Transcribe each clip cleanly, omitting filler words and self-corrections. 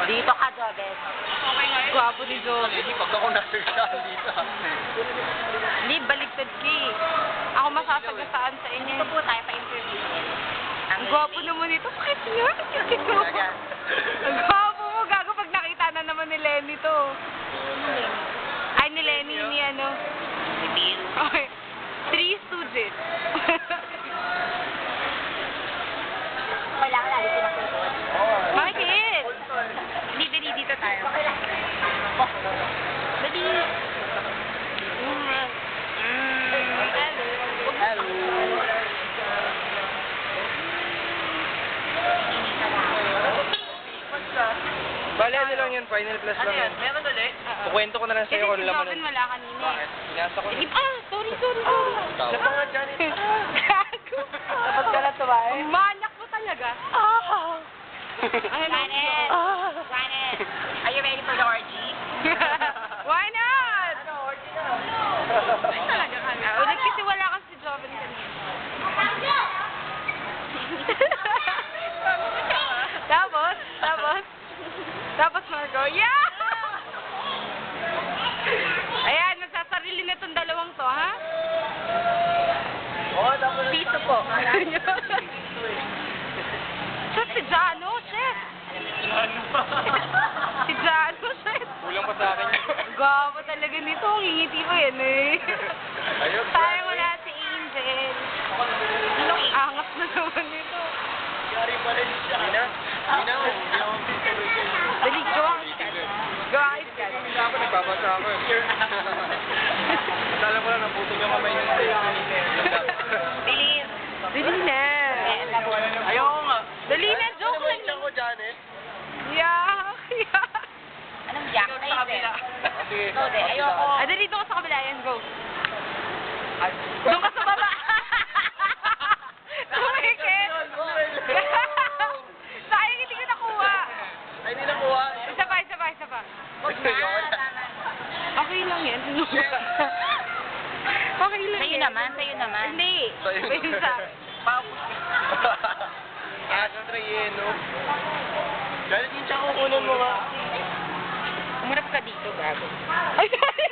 Dito ka, Joven. Gwapo ni Joven. Hindi, pag ako nasagasaan dito. Hindi, baligtad ka eh. Ako masasagasaan sa inyo. Dito po tayo pa-interview. Ang gwapo naman ito. Bakit nga? Ang gwapo mo. Gago pag nakita na naman ni Lenny to. Ay, ni Lenny, ni ano. Si Bill. Okay. Three Stooges. Kailangan lagi pinapulot. Bakit? Hindi, dali, dito tayo. Dali. Hello. Bale, ano lang yun, final plus lang yun. Meron ulit? Kukwento ko na lang Kasi sa'yo kung si laman. Joven wala kanina. Bakit? Pinasa ko Sige, na. sorry. Siya pa nga dyan eh. Gago. Dapat ka na tumae. Ang manyak mo talaga. Janet! Janet! Are you ready for the orgy? Why not? Ano, orgy na? Ay, talaga kami. Ulit kasi wala kasi si Joven kanina. Tapos Margo, yeah! Ayan, nagsasarili na itong dalawang to, ha? Oo, tapos Piso po. Chef, si Jano, chef! Si Jano, chef! kulang pa sa akin yun. Gwapo talaga nito, ang ngingiti ko yan eh. Ayun, Sayang wala si Angel. Angas na naman nito. Yari pa rin siya. Hindi na, hindi ako Dali, gawa ka. Gawa ka. Hindi ako, nagbabasa ako eh. Akala ko lang, naputol yung kamay ng Bilin. Dali na. Ayoko nga. Dali na, joke lang. Ano ko dyan eh? Yeah. Anong yak na yun? Sige. No, de, ayoko. Dali, dito ka sa kabila. Yan, go. Doon ka sa baba. Tumikit. Sayang, hindi ko nakuha. Ay, hindi nakuha. Isa pa. Okay lang yan. Okay lang Sa'yo yan. naman. Hindi. Sa'yo Iba yun sa akin. Ashtray eh, no? Dahil din siya kukunin mo nga. Umarap ka dito, gago. Ay, sorry.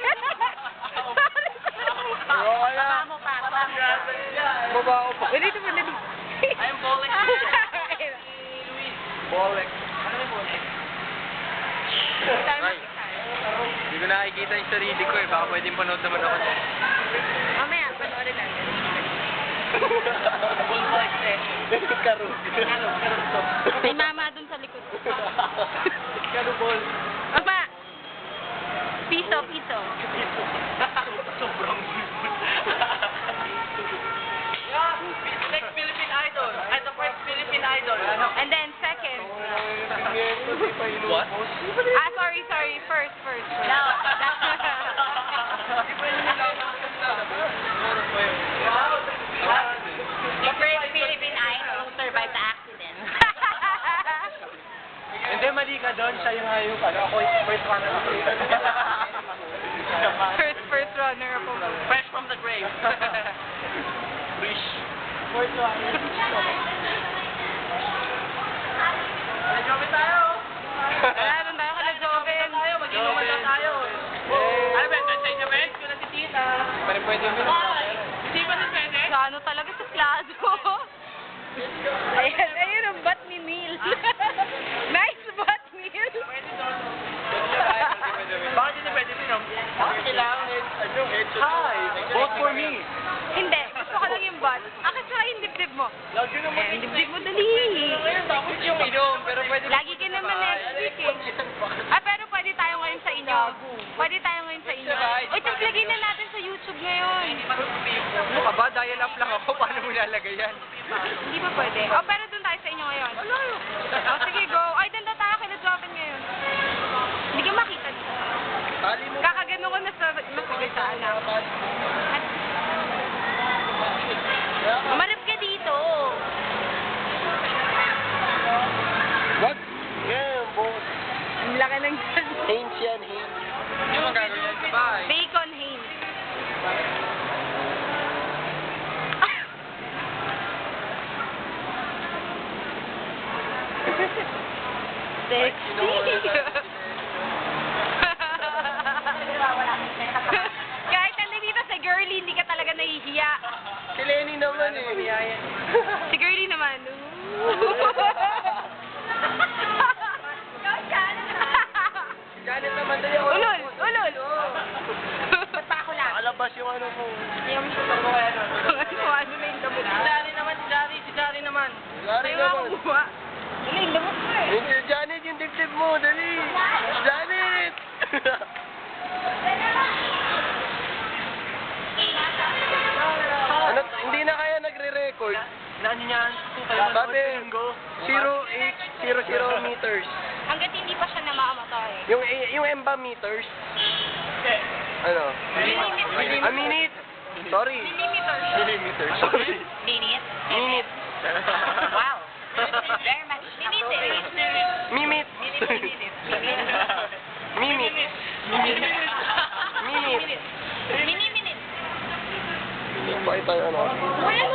Ayoko na. Baba mo pa. Baba ko pa. Dito pa. I'm Bolek. Bolek. Ano yung Bolek? Ay, hindi ko nakikita yung sarili ko eh. Baka pwedeng panood naman ako dyan. Mamaya, panoorin natin. Bolek eh. Karo. May mama dun sa likod. Karo bol. Mama! Piso. Sobrang Next Philippine Idol. At the first Philippine Idol. And then second. What? Sorry. First. No. The first Philippine Idol who survived the accident. Hindi, mali ka doon. Siya yung hayop. Ako yung first runner up. First runner ako. Fresh from the grave. Wish. First runner. Joven tayo. Wala, nung tayo ka na Joven. Mag-inuman na tayo. Ano ba? Sa inyo ba? Kung na si Tita. Pero pwede mo. Hindi ba na pwede? Sa ano talaga sa plado. Ayun ang bat ni Neil. Nice bat, Neil. Bakit hindi pwede minom? Bakit kailangan Hi, vote for me. Hindi, gusto ko lang yung bat. Akit sa yung dibdib mo. Lagi naman Yung dibdib mo dali. Tapos yung inom, pero pwede Lagi ka naman next week eh. Pero pwede tayo ngayon sa inyo. Pwede tayo ngayon sa inyo. Uy, tapos lagay na natin sa YouTube ngayon. Ano ka ba? Dial up lang ako. Paano mo nalagay yan? Hindi ba pwede? Pero doon tayo sa inyo ngayon. Sige, go. Ay, doon daw tayo kina Joven ngayon. Hindi ka makita dito. Tali mo. Kakagano ko na sa nasagasaan na. Umarap ka dito. What? Yeah, boss. Ang laki ng Haynes yan, Haynes. Hindi mo gagawin yan sa bahay. Bacon Haynes. Sexy. Girlie, hindi ka talaga nahihiya. Si Lenny naman eh. Si Girlie naman. Janet naman dali ako. Ulol! Ulol! Ba't pa ako lang? Alabas yung ano mo. Ano na yung damot? Si Dari naman, si Dari naman. Lari Tayo nga naman. kumuha. Ano yung damot mo eh? Hindi, Janet, yung dibdib mo, dali. Janet! Ano, hindi na kaya nagre-record. Naan niya, Sabi, 0.000 meters. Hanggat hindi pa siya namamatay. Yung EMBA meters. Ano? A minute. Sorry. Millimeters. Sorry. Minute? Minute. Wow. Very much appropriate. Mimit. Mimit. Minute. Mini-minute. Pakita ano. Uy, ano